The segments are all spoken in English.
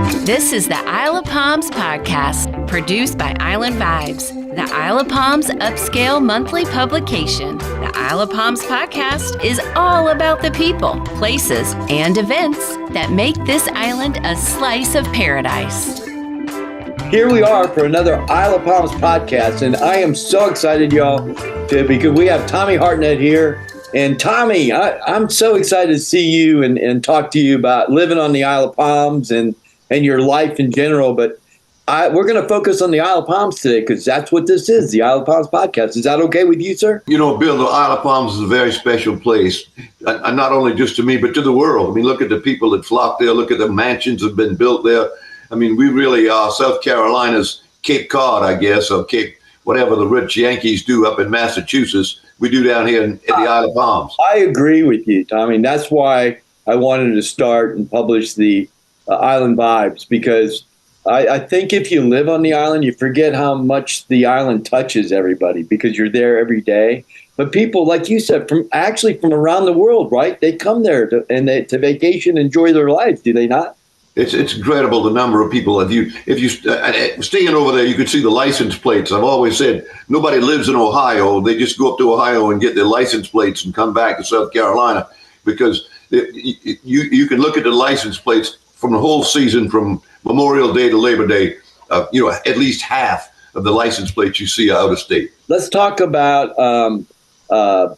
This is the Isle of Palms podcast, produced by Island Vibes, the Isle of Palms upscale monthly publication. The Isle of Palms podcast is all about the people, places, and events that make this island a slice of paradise. Here we are for another Isle of Palms podcast, and I am so excited, y'all, because we have Tommy Hartnett here. And Tommy, I'm so excited to see you and talk to you about living on the Isle of Palms and your life in general. But we're going to focus on the Isle of Palms today because that's what this is, the Isle of Palms podcast. Is that okay with you, sir? You know, Bill, the Isle of Palms is a very special place, and not only just to me, but to the world. I mean, look at the people that flock there. Look at the mansions that have been built there. I mean, we really are South Carolina's Cape Cod, I guess, or Cape, whatever the rich Yankees do up in Massachusetts, we do down here at the Isle of Palms. I agree with you, Tommy. That's why I wanted to start and publish the Island Vibes, because I think if you live on the island, you forget how much the island touches everybody because you're there every day. But people, like you said, from around the world, right? They come there to vacation, enjoy their life, do they not? It's incredible the number of people. If you staying over there, you can see the license plates. I've always said nobody lives in Ohio. They just go up to Ohio and get their license plates and come back to South Carolina, because you can look at the license plates from the whole season, from Memorial Day to Labor Day. At least half of the license plates you see are out of state. Let's talk about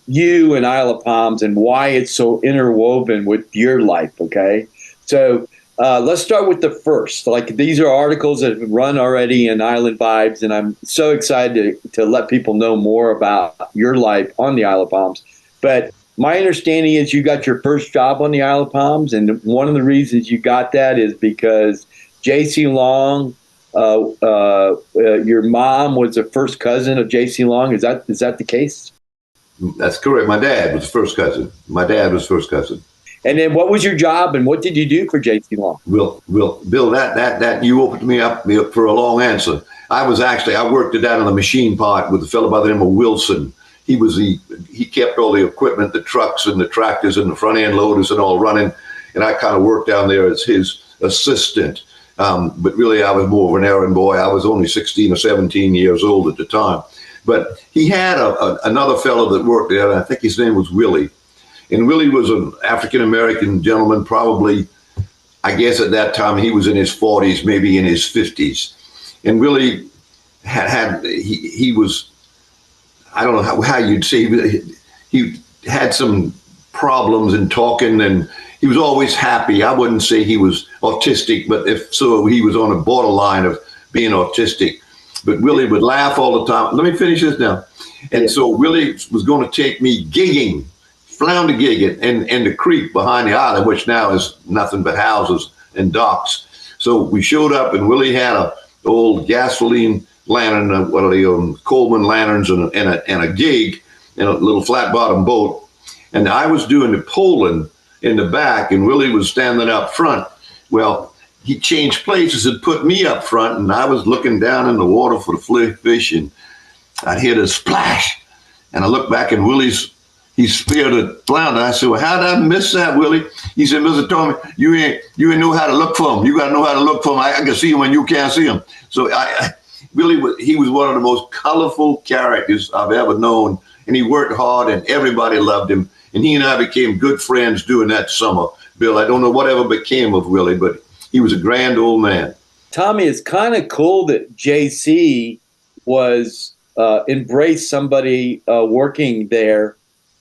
you and Isle of Palms and why it's so interwoven with your life. Okay, so. Let's start with the first. Like, these are articles that have run already in Island Vibes, and I'm so excited to let people know more about your life on the Isle of Palms. But my understanding is you got your first job on the Isle of Palms, and one of the reasons you got that is because J.C. Long, your mom was a first cousin of J.C. Long. Is that the case? That's correct. My dad was first cousin. And then what was your job and what did you do for J.C. Long? Bill, that you opened me up for a long answer. I worked down on the machine part with a fellow by the name of Wilson. He kept all the equipment, the trucks and the tractors and the front end loaders and all running. And I kind of worked down there as his assistant. But really I was more of an errand boy. I was only 16 or 17 years old at the time. But he had another fellow that worked there, and I think his name was Willie. And Willie was an African-American gentleman, probably, I guess at that time he was in his 40s, maybe in his 50s. And Willie he was, I don't know how you'd say, he had some problems in talking, and he was always happy. I wouldn't say he was autistic, but if so, he was on a borderline of being autistic. But Willie would laugh all the time. Let me finish this now. And so Willie was going to take me gigging, flounder gigging in the creek behind the island, which now is nothing but houses and docks. So we showed up, and Willie had a old gasoline lantern, Coleman lanterns, and a gig, and a little flat bottom boat. And I was doing the poling in the back, and Willie was standing up front. Well, he changed places and put me up front, and I was looking down in the water for the fish, and I hear the splash, and I looked back, and he speared a flounder. I said, "Well, how did I miss that, Willie?" He said, "Mr. Tommy, you ain't know how to look for him. You got to know how to look for him. I can see him when you can't see him." So he was one of the most colorful characters I've ever known, and he worked hard, and everybody loved him. And he and I became good friends during that summer. Bill, I don't know whatever became of Willie, but he was a grand old man. Tommy, it's kind of cool that JC was embraced somebody working there.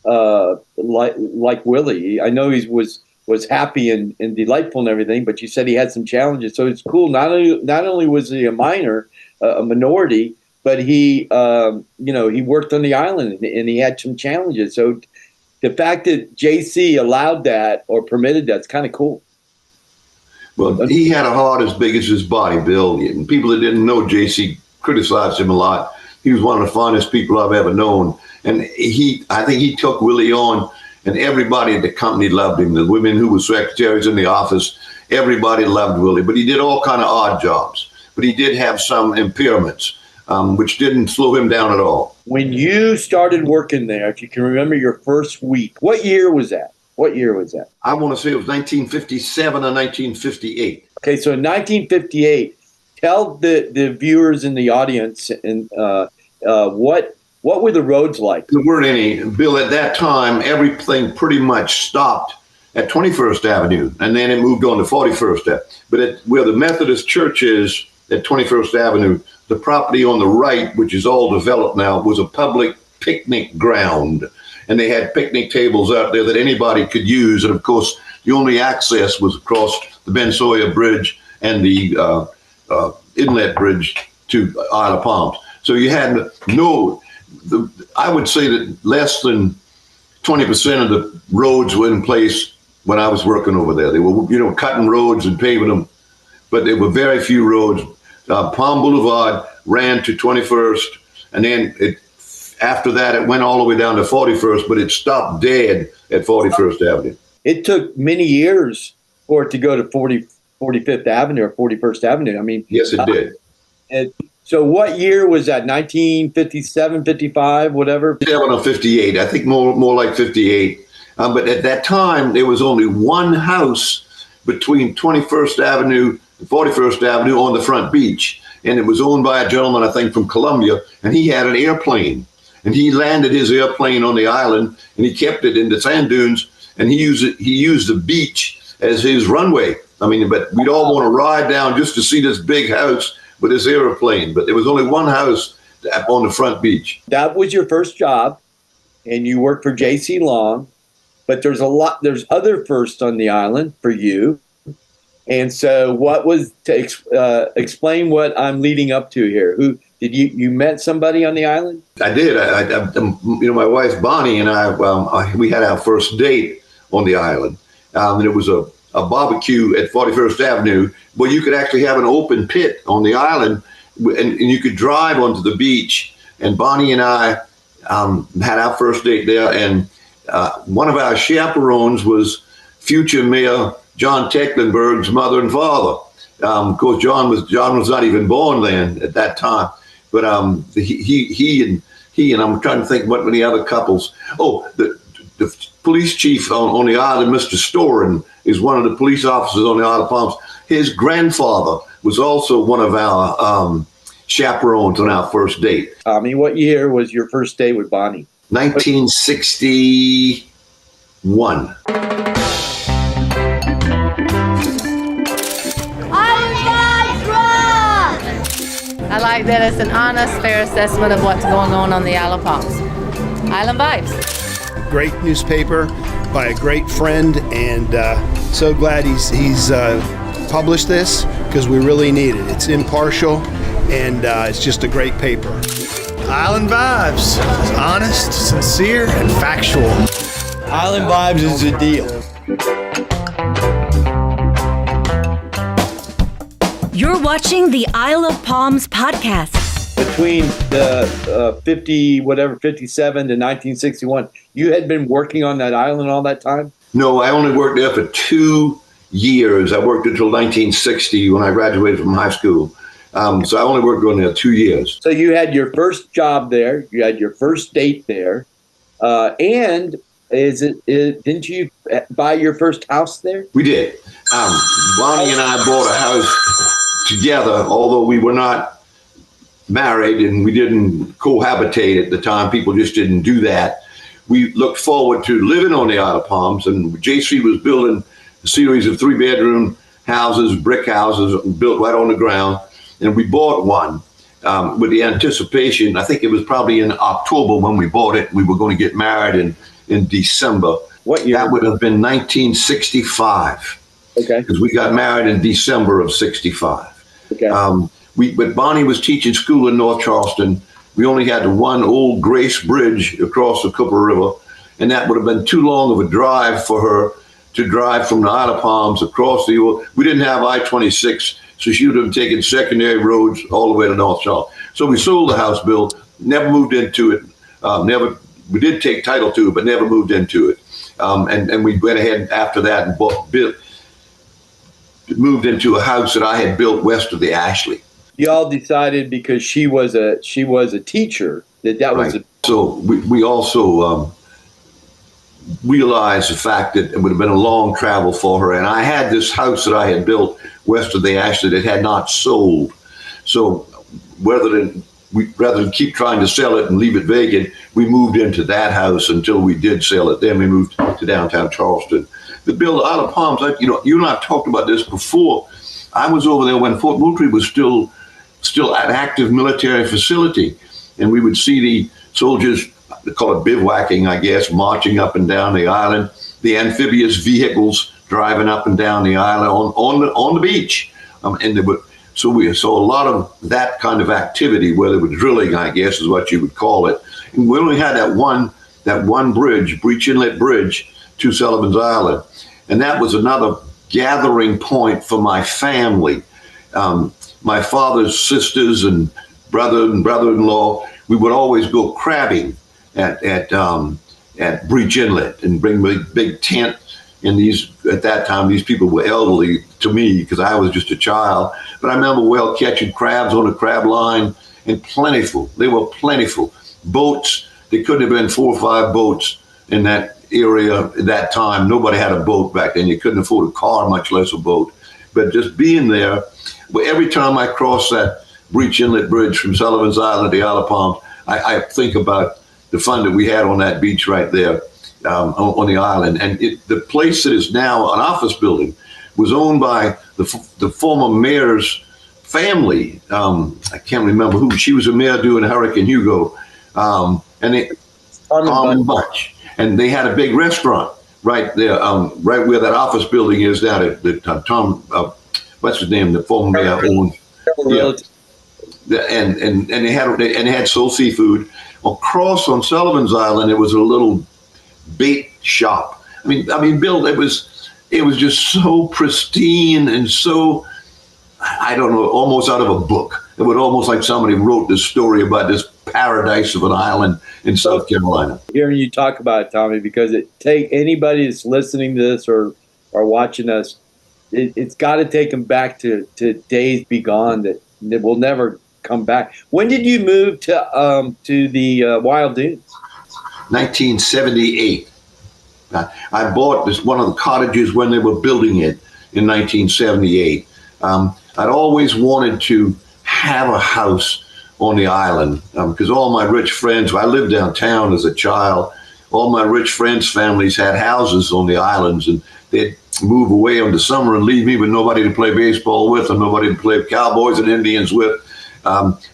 Like Willie. I know he was happy and delightful and everything, but you said he had some challenges. So it's cool. Not only was he a minority, but he worked on the island and he had some challenges. So the fact that JC allowed that or permitted that's kind of cool. Well, he had a heart as big as his body, Bill. And people that didn't know JC criticized him a lot. He was one of the finest people I've ever known. And I think he took Willie on, and everybody at the company loved him. The women who were secretaries in the office, everybody loved Willie. But he did all kind of odd jobs. But he did have some impairments, which didn't slow him down at all. When you started working there, if you can remember your first week, what year was that? I want to say it was 1957 or 1958. Okay, so in 1958, tell the viewers in the audience and what were the roads like? There weren't any, Bill. At that time, everything pretty much stopped at 21st Avenue, and then it moved on to 41st Avenue. But where the Methodist Church is at 21st Avenue, the property on the right, which is all developed now, was a public picnic ground. And they had picnic tables out there that anybody could use. And of course, the only access was across the Ben Sawyer Bridge and the Inlet Bridge to Isle of Palms. So you had I would say that less than 20% of the roads were in place when I was working over there. They were, cutting roads and paving them, but there were very few roads. Palm Boulevard ran to 21st, and then after that, it went all the way down to 41st, but it stopped dead at 41st Avenue. It took many years for it to go to 45th Avenue or 41st Avenue. I mean, yes, it did. So what year was that? 1957, 55, whatever? 7 or 58. I think more like 58. But at that time, there was only one house between 21st Avenue and 41st Avenue on the front beach. And it was owned by a gentleman, I think, from Columbia. And he had an airplane. And he landed his airplane on the island, and he kept it in the sand dunes. And he used the beach as his runway. I mean, but we'd all want to ride down just to see this big house with this airplane. But there was only one house on the front beach. That was your first job, and you worked for J.C. Long. But there's other firsts on the island for you. And so what was, to explain what I'm leading up to here? Who did you met somebody on the island? I did. My wife Bonnie and I, we had our first date on the island. And it was a barbecue at 41st Avenue where you could actually have an open pit on the island, and you could drive onto the beach. And Bonnie and I had our first date there. And one of our chaperones was future Mayor John Tecklenburg's mother and father. Of course, John was not even born then at that time. But he and I'm trying to think what many other couples. Oh, the police chief on the island, Mr. Storen, is one of the police officers on the Isle of Palms. His grandfather was also one of our chaperones on our first date. Tommy, what year was your first date with Bonnie? 1961. I like that it's an honest, fair assessment of what's going on the Isle of Palms. Island Vibes. Great newspaper by a great friend, and so glad he's published this because we really need it. It's impartial, and it's just a great paper. Island Vibes. It's honest, sincere, and factual. Island Vibes is a deal. You're watching the Isle of Palms podcast. Between the 57 to 1961, you had been working on that island all that time? No, I only worked there for 2 years. I worked until 1960 when I graduated from high school. So I only worked on there 2 years. So you had your first job there. You had your first date there. And didn't you buy your first house there? We did. Bonnie and I bought a house together, although we were not married and we didn't cohabitate at the time. People just didn't do that. We looked forward to living on the Isle of Palms, and JC was building a series of 3-bedroom houses, brick houses built right on the ground. And we bought one with the anticipation. I think it was probably in October when we bought it. We were going to get married in December. What year? That would have been 1965. Okay. Because we got married in December of 65. Okay. But Bonnie was teaching school in North Charleston. We only had the one old Grace Bridge across the Cooper River, and that would have been too long of a drive for her to drive from the Isle of Palms across the. We didn't have I-26, so she would have taken secondary roads all the way to North Charleston. So we sold the house, Bill. Never moved into it. We did take title to it, but never moved into it. And we went ahead after that and moved into a house that I had built west of the Ashley. Y'all decided because she was a teacher that was right. So we also realized the fact that it would have been a long travel for her. And I had this house that I had built west of the Ashley that had not sold. So rather than keep trying to sell it and leave it vacant, we moved into that house until we did sell it. Then we moved to downtown Charleston. But Bill, the Isle of Palms, you and I have talked about this before. I was over there when Fort Moultrie was still an active military facility. And we would see the soldiers, they call it bivouacking, I guess, marching up and down the island, the amphibious vehicles driving up and down the island on the beach. So we saw a lot of that kind of activity, where they were drilling, I guess is what you would call it. And we only had that one bridge, Breach Inlet Bridge, to Sullivan's Island. And that was another gathering point for my family. My father's sisters and brother-in-law, we would always go crabbing at Breach Inlet and bring a big tent. And at that time, these people were elderly to me because I was just a child. But I remember catching crabs on the crab line, and plentiful. They were plentiful. Boats, there couldn't have been 4 or 5 boats in that area at that time. Nobody had a boat back then. You couldn't afford a car, much less a boat. But just being there, every time I cross that Breach Inlet Bridge from Sullivan's Island to the Isle of Palms, I think about the fun that we had on that beach right there. On the island. And the place that is now an office building was owned by the former mayor's family. I can't remember who. She was a mayor during Hurricane Hugo. And Bunch. And they had a big restaurant right there, right where that office building is now. That Tom, what's his name? The former mayor owned. Yeah. And they had soul seafood. Across on Sullivan's Island, there was a little bait shop. I mean, Bill, it was just so pristine and so, I don't know, almost out of a book. It was almost like somebody wrote this story about this paradise of an island in South Carolina. Hearing you talk about it, Tommy, because anybody that's listening to this or watching us, it's got to take them back to days begone that will never come back. When did you move to the Wild Dunes? 1978. I bought one of the cottages when they were building it in 1978. I'd always wanted to have a house on the island because all my rich friends, I lived downtown as a child, all my rich friends' families had houses on the islands, and they'd move away in the summer and leave me with nobody to play baseball with and nobody to play Cowboys and Indians with.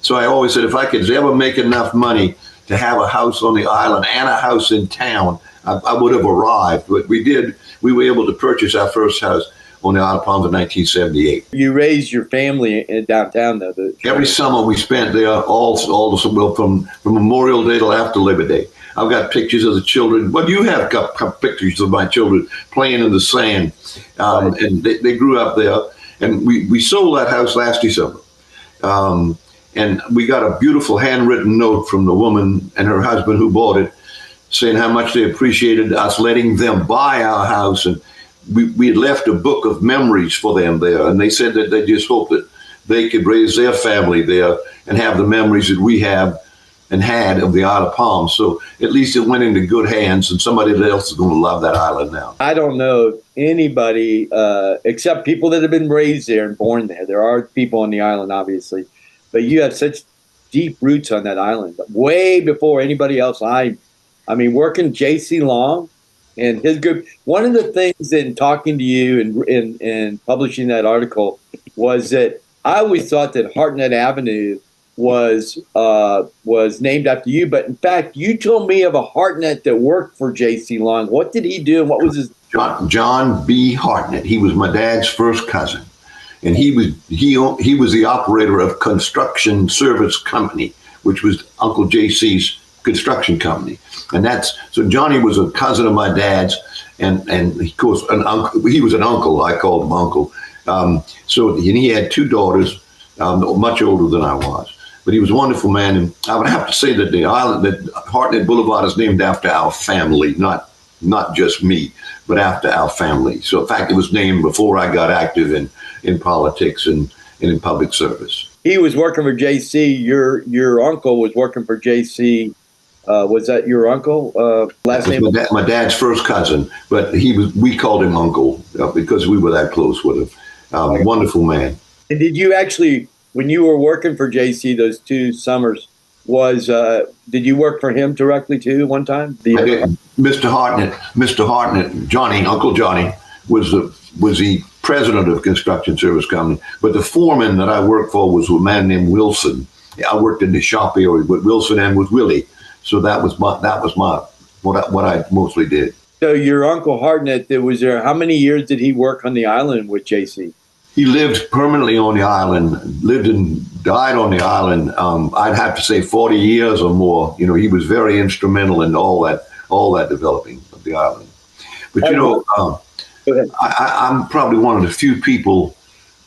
So I always said, if I could ever make enough money to have a house on the island and a house in town, I would have arrived. But we did. We were able to purchase our first house on the Isle of Palms in 1978. You raised your family in downtown, though. Every summer we spent there, from Memorial Day till after Labor Day. I've got pictures of the children. Well, you have got pictures of my children playing in the sand, and they grew up there. And we sold that house last December. And we got a beautiful handwritten note from the woman and her husband who bought it, saying how much they appreciated us letting them buy our house. And we had left a book of memories for them there. And they said that they just hoped that they could raise their family there and have the memories that we have and had of the Isle of Palms. So at least it went into good hands, and somebody else is going to love that island now. I don't know anybody except people that have been raised there and born there. There are people on the island, obviously. But you have such deep roots on that island, way before anybody else. I mean, working J.C. Long and his group. One of the things in talking to you and publishing that article was that I always thought that Hartnett Avenue was named after you. But in fact, you told me of a Hartnett that worked for J.C. Long. What did he do, and what was his? John B. Hartnett. He was my dad's first cousin. And he was the operator of Construction Service Company, which was Uncle JC's construction company. And so Johnny was a cousin of my dad's, and of course he was an uncle. I called him uncle. So he had 2 daughters, much older than I was. But he was a wonderful man, and I would have to say that the island, that Hartnett Boulevard, is named after our family, not just me, but after our family. So in fact, it was named before I got active in politics and in public service. He was working for JC. Your uncle was working for JC Was that your uncle? Last name? My dad's first cousin, but we called him Uncle because we were that close with him. Wonderful man. And did you actually, when you were working for JC those 2 summers, did you work for him directly too one time? I did. Mr. Hartnett, Uncle Johnny was the president of Construction Service Company, but the foreman that I worked for was a man named Wilson. I worked in the shop area with Wilson and with Willie, so that was what I mostly did. So your Uncle Hartnett, how many years did he work on the island with JC? He lived permanently on the island, lived and died on the island. I'd have to say 40 years or more. You know, he was very instrumental in all that developing of the island. But I'm probably one of the few people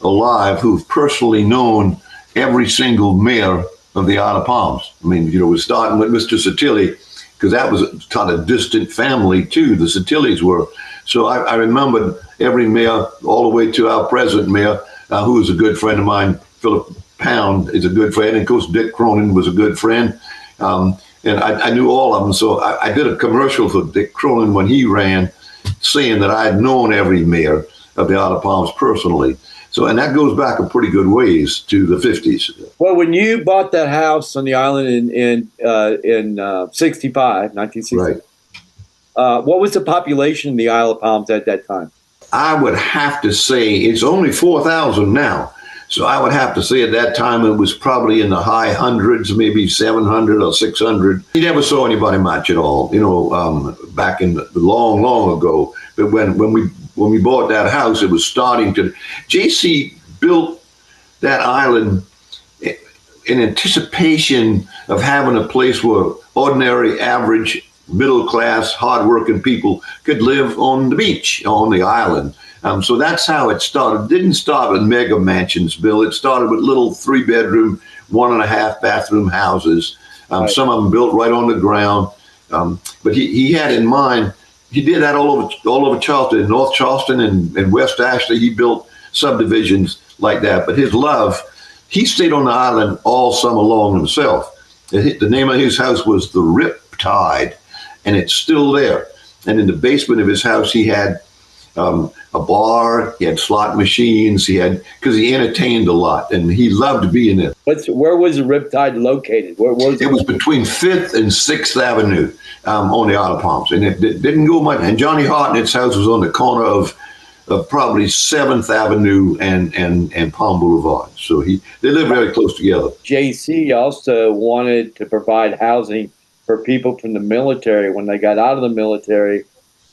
alive who've personally known every single mayor of the Isle of Palms. I mean, we're starting with Mr. Satilli, because that was a kind of distant family too. The Satillis were. So I remembered every mayor all the way to our present mayor, who is a good friend of mine. Philip Pound is a good friend. And of course, Dick Cronin was a good friend. And I knew all of them. So I did a commercial for Dick Cronin when he ran, saying that I had known every mayor of the Isle of Palms personally. So, and that goes back a pretty good ways to the 50s. Well, when you bought that house on the island in 1965, right. What was the population of the Isle of Palms at that time? I would have to say it's only 4,000 now. So I would have to say at that time it was probably in the high hundreds, maybe 700 or 600. You never saw anybody much at all, back in the long, long ago. But when we bought that house, it was starting to. JC built that island in anticipation of having a place where ordinary, average, middle-class, hard-working people could live on the beach, on the island. So that's how it started. It didn't start with mega mansions, Bill. It started with little 3-bedroom, 1.5 bathroom houses. Right. Some of them built right on the ground. But he had in mind, he did that all over Charleston, North Charleston and West Ashley. He built subdivisions like that. But his love, he stayed on the island all summer long himself. The name of his house was the Riptide, and it's still there. And in the basement of his house, he had a bar, he had slot machines, because he entertained a lot, and he loved being there. Where was the Riptide located? It was between 5th and 6th Avenue on the Isle of Palms, and it didn't go much. And Johnny Hartnett's house was on the corner of probably 7th Avenue and Palm Boulevard. So they lived very close together. JC also wanted to provide housing for people from the military when they got out of the military.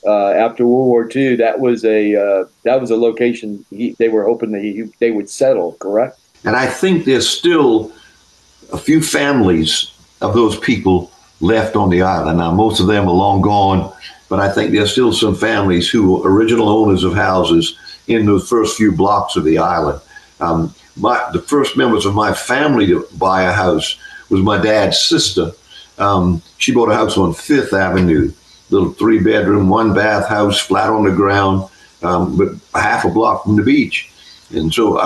After World War II, that was a location they were hoping they would settle, correct? And I think there's still a few families of those people left on the island. Now, most of them are long gone, but I think there's still some families who were original owners of houses in those first few blocks of the island. The first members of my family to buy a house was my dad's sister. She bought a house on 5th Avenue. Little 3-bedroom, 1-bath house, flat on the ground, but half a block from the beach. And so,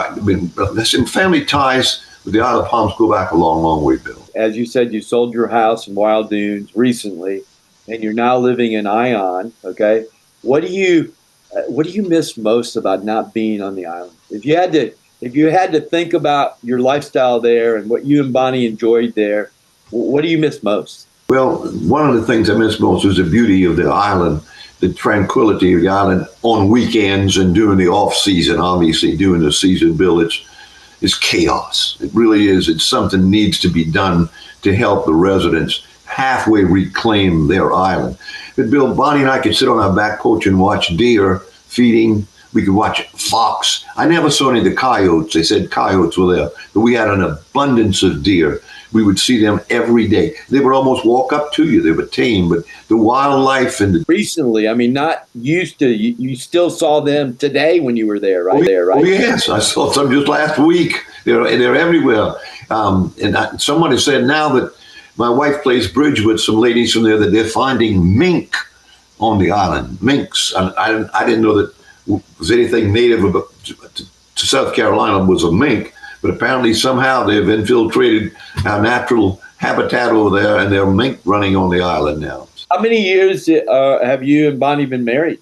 family ties with the Isle of Palms go back a long, long way, Bill. As you said, you sold your house in Wild Dunes recently, and you're now living in Ion. Okay, what do you miss most about not being on the island? If you had to think about your lifestyle there and what you and Bonnie enjoyed there, what do you miss most? Well, one of the things I miss most is the beauty of the island, the tranquility of the island on weekends and during the off season. Obviously, during the season, Bill, it's chaos. It really is. It's something needs to be done to help the residents halfway reclaim their island. But Bill, Bonnie and I could sit on our back porch and watch deer feeding. We could watch fox. I never saw any of the coyotes. They said coyotes were there, but we had an abundance of deer. We would see them every day. They would almost walk up to you. They were tame, but the wildlife and recently, not used to. You still saw them today when you were there, right? Oh yes, I saw some just last week. They're everywhere. And somebody said now that my wife plays bridge with some ladies from there that they're finding mink on the island. Minks. I didn't know that was anything native to South Carolina was a mink. But apparently somehow they've infiltrated our natural habitat over there, and there are mink running on the island now. How many years have you and Bonnie been married?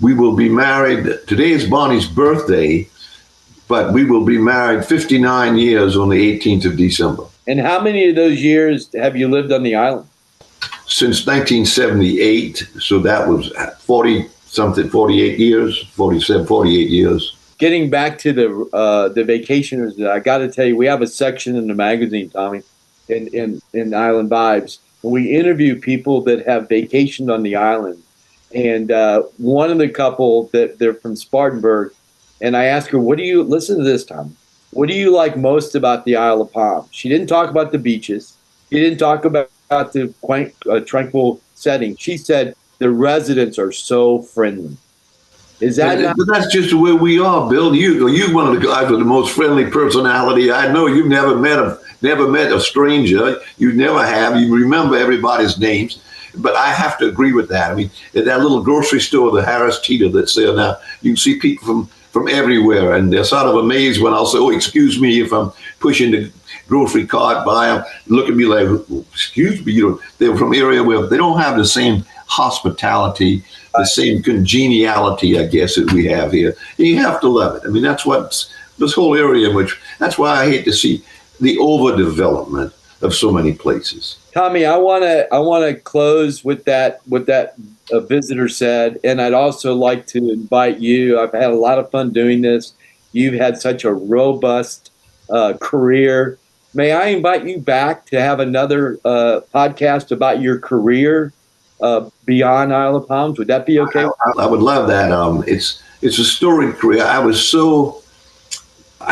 We will be married. Today is Bonnie's birthday, but we will be married 59 years on the 18th of December. And how many of those years have you lived on the island? Since 1978, so that was 48 years, 48 years. Getting back to the vacationers, I got to tell you, we have a section in the magazine, Tommy, in Island Vibes. We interview people that have vacationed on the island. And one of the couple, they're from Spartanburg, and I asked her, listen to this, Tommy, what do you like most about the Isle of Palms? She didn't talk about the beaches. She didn't talk about the quaint, tranquil setting. She said the residents are so friendly. Is that not? But that's just the way we are, Bill. You're one of the guys with the most friendly personality I know. You've never met a stranger. You never have. You remember everybody's names. But I have to agree with that. I mean, at that little grocery store, the Harris Teeter that's there now, you can see people from everywhere, and they're sort of amazed when I'll say, "Oh, excuse me," if I'm pushing the grocery cart by them, look at me like, "Excuse me," they're from area where they don't have the same hospitality, the same congeniality, I guess, that we have here. And you have to love it. I mean, that's what this whole area, that's why I hate to see the overdevelopment of so many places. Tommy, I want to close with that visitor said, and I'd also like to invite you. I've had a lot of fun doing this. You've had such a robust career. May I invite you back to have another podcast about your career beyond Isle of Palms? Would that be okay? I would love that. It's a storied career. I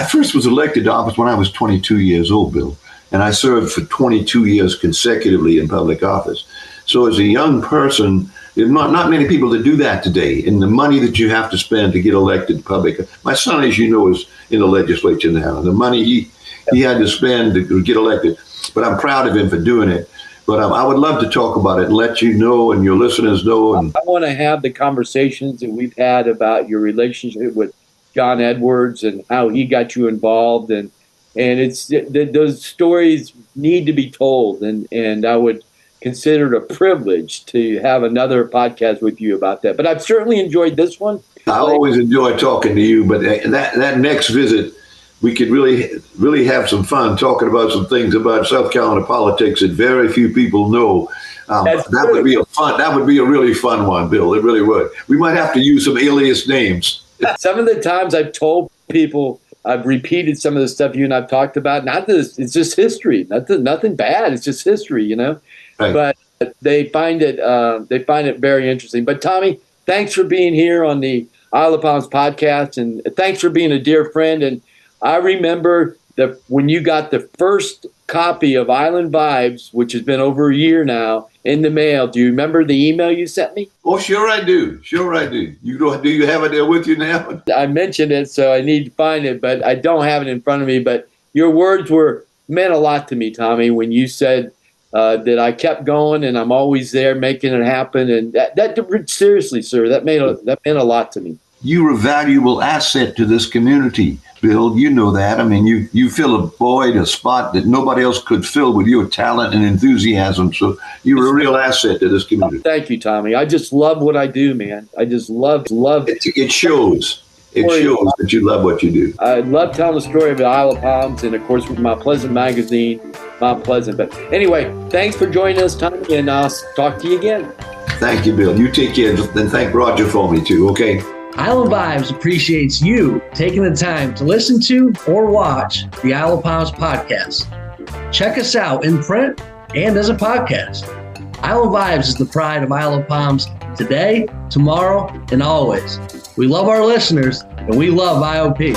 first was elected to office when I was 22 years old, Bill, and I served for 22 years consecutively in public office. So as a young person, there's not many people that do that today. And the money that you have to spend to get elected public. My son, as you know, is in the legislature now. The money he had to spend to get elected. But I'm proud of him for doing it. But I would love to talk about it and let you know and your listeners know. And I want to have the conversations that we've had about your relationship with John Edwards and how he got you involved. And those stories need to be told. And I would consider it a privilege to have another podcast with you about that. But I've certainly enjoyed this one. I always enjoy talking to you. But that next visit, we could really have some fun talking about some things about South Carolina politics that very few people know. That would be a really fun one, Bill. It really would. We might have to use some alias names. Some of the times I've told people, I've repeated some of the stuff you and I've talked about. It's just history. Nothing bad. It's just history, Right. But they find it very interesting. But Tommy, thanks for being here on the Isle of Palms podcast, and thanks for being a dear friend. And I remember that when you got the first copy of Island Vibes, which has been over a year now, in the mail. Do you remember the email you sent me? Oh, sure I do. Do you have it there with you now? I mentioned it, so I need to find it, but I don't have it in front of me. But your words meant a lot to me, Tommy, when you said that I kept going and I'm always there making it happen. And that seriously, sir, that meant a lot to me. You're a valuable asset to this community, Bill. You know that. I mean, you fill a spot that nobody else could fill with your talent and enthusiasm. So you're a real asset to this community. Thank you, Tommy. I just love what I do, man. I just love it. It shows. It shows that you love what you do. I love telling the story of the Isle of Palms, and of course with Mount Pleasant magazine, Mount Pleasant. But anyway, thanks for joining us, Tommy, and I'll talk to you again. Thank you, Bill. You take care, and thank Roger for me too. Okay. Island Vibes appreciates you taking the time to listen to or watch the Isle of Palms podcast. Check us out in print and as a podcast. Island Vibes is the pride of Isle of Palms today, tomorrow, and always. We love our listeners, and we love IOP.